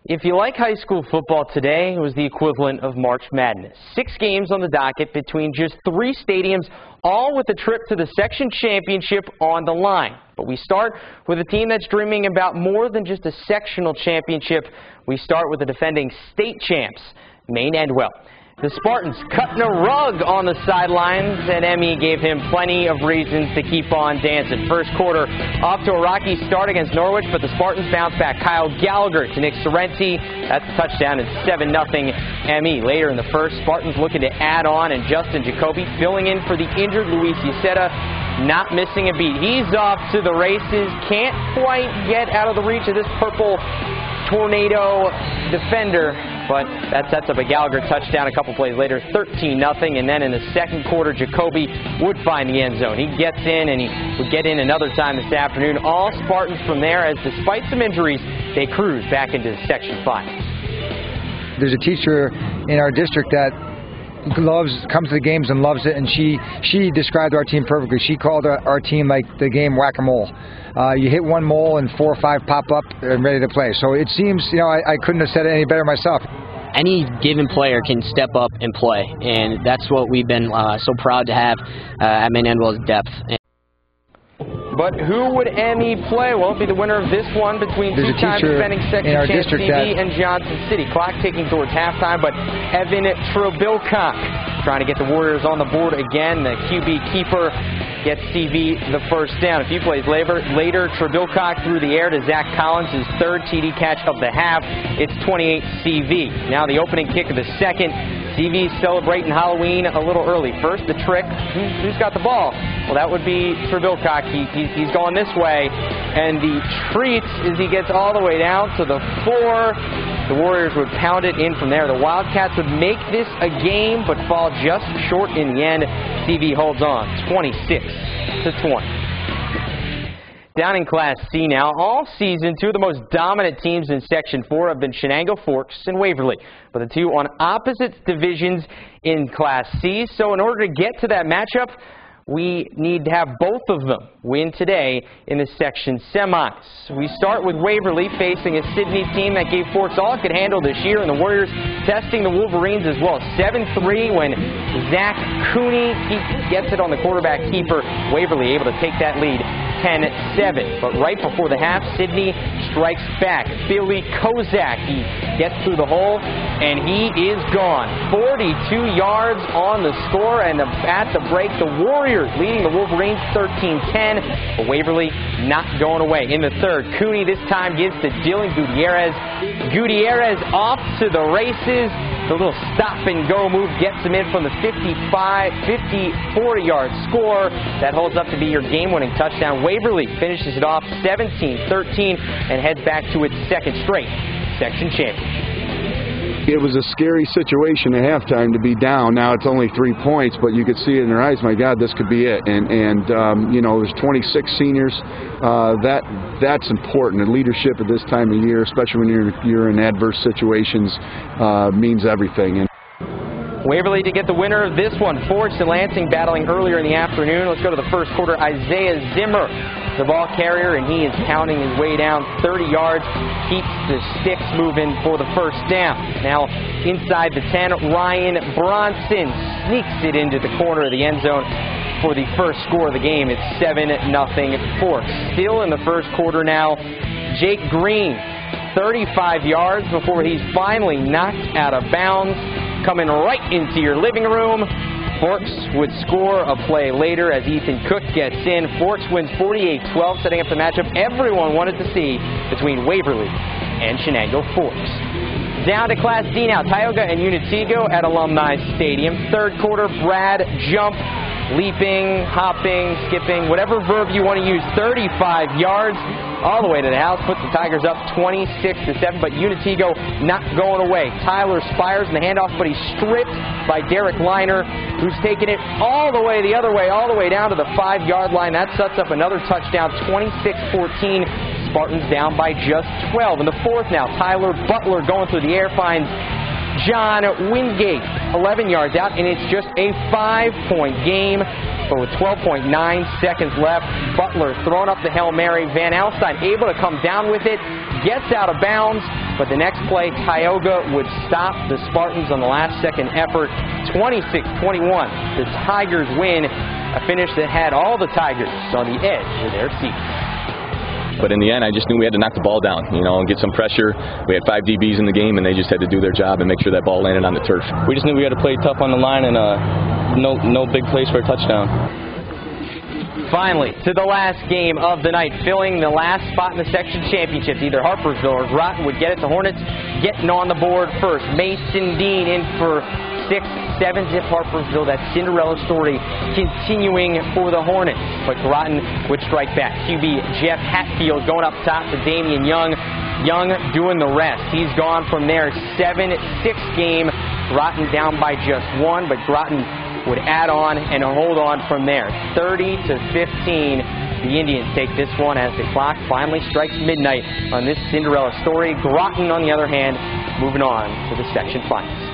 If you like high school football, today was the equivalent of March Madness. 6 games on the docket between just 3 stadiums, all with a trip to the section championship on the line. But we start with a team that's dreaming about more than just a sectional championship. We start with the defending state champs, Maine Endwell. The Spartans cutting a rug on the sidelines, and Emmy gave him plenty of reasons to keep on dancing. First quarter off to a rocky start against Norwich, but the Spartans bounce back. Kyle Gallagher to Nick Sorrenti. That's a touchdown and 7-0 Emmy. Later in the first, Spartans looking to add on, and Justin Jacoby filling in for the injured Luis Yaceta, not missing a beat. He's off to the races. Can't quite get out of the reach of this purple tornado defender, but that sets up a Gallagher touchdown a couple plays later, 13-0, and then in the second quarter, Jacoby would find the end zone. He gets in, and he would get in another time this afternoon. All Spartans from there, as despite some injuries, they cruise back into Section 5. There's a teacher in our district that comes to the games and loves it, and she described our team perfectly. She called our team like the game whack-a-mole. You hit one mole and 4 or 5 pop up and ready to play. So it seems, I couldn't have said it any better myself. Any given player can step up and play, and that's what we've been so proud to have at Maine Endwell's depth. But who would Emmy play? Well, it'll be the winner of this one between two-time defending section champs CV and Johnson City. Clock ticking towards halftime, but Evan Trebilcock trying to get the Warriors on the board again. The QB keeper gets CV the first down. A few plays later, Trebilcock through the air to Zach Collins, his third TD catch of the half. It's 28 CV. Now the opening kick of the second. CV celebrating Halloween a little early. First, the trick. Who's got the ball? Well, that would be Trebilcock. He's going this way, and the treat is he gets all the way down to the 4. The Warriors would pound it in from there. The Wildcats would make this a game, but fall just short in the end. CV holds on, 26-20. Down in Class C now, all season, 2 of the most dominant teams in Section 4 have been Shenango Forks and Waverly, but the 2 on opposite divisions in Class C. So in order to get to that matchup, we need to have both of them win today in the section semis. We start with Waverly facing a Sydney team that gave Forks all it could handle this year, and the Warriors testing the Wolverines as well. 7-3 when Zach Cooney gets it on the quarterback keeper. Waverly able to take that lead 10-7. But right before the half, Sydney strikes back. Billy Kozak, he gets through the hole, and he is gone. 42 yards on the score, and at the break, the Warriors leading the Wolverines 13-10, but Waverly not going away. In the third, Cooney this time gives to Dylan Gutierrez. Gutierrez off to the races. The little stop-and-go move gets him in from the 54-yard score. That holds up to be your game-winning touchdown. Waverly finishes it off 17-13 and heads back to its second straight section championship. It was a scary situation at halftime to be down. Now it's only 3 points, but you could see it in their eyes. My God, this could be it. And there's 26 seniors. That's important. And leadership at this time of year, especially when you're in adverse situations, means everything. And Waverly to get the winner of this one. Forks and Lansing battling earlier in the afternoon. Let's go to the first quarter. Isaiah Zimmer, the ball carrier, and he is pounding his way down 30 yards. Keeps the sticks moving for the first down. Now inside the 10, Ryan Bronson sneaks it into the corner of the end zone for the first score of the game. It's 7-0 Forks. Still in the first quarter now, Jake Green, 35 yards before he's finally knocked out of bounds. Coming right into your living room. Forks would score a play later as Ethan Cook gets in. Forks wins 48-12, setting up the matchup everyone wanted to see between Waverly and Shenango Forks. Down to Class D now. Tioga and Unitigo at Alumni Stadium. Third quarter, Brad Jump, leaping, hopping, skipping, whatever verb you want to use. 35 yards all the way to the house. Puts the Tigers up 26-7, but Unitigo not going away. Tyler Spires in the handoff, but he's stripped by Derek Liner, who's taking it all the way the other way, all the way down to the 5-yard line. That sets up another touchdown, 26-14. Spartans down by just 12. In the fourth now, Tyler Butler going through the air finds John Wingate 11 yards out, and it's just a 5-point game. but with 12.9 seconds left, Butler throwing up the Hail Mary. Van Alstyne able to come down with it, gets out of bounds, but the next play, Tioga would stop the Spartans on the last-second effort, 26-21. The Tigers win, a finish that had all the Tigers on the edge of their seats. But in the end, I just knew we had to knock the ball down, you know, and get some pressure. We had 5 DBs in the game, and they just had to do their job and make sure that ball landed on the turf. We just knew we had to play tough on the line, and no big plays for a touchdown. Finally, to the last game of the night, filling the last spot in the section championships. Either Harpersville or Groton would get it. The Hornets getting on the board first. Mason Dean in for 6-7 zip Harpersville. That Cinderella story continuing for the Hornets. But Groton would strike back. QB Jeff Hatfield going up top to Damian Young. Young doing the rest. He's gone from there. 7-6 game. Groton down by just 1, but Groton would add on and hold on from there. 30-15. The Indians take this one as the clock finally strikes midnight on this Cinderella story. Groton, on the other hand, moving on to the section finals.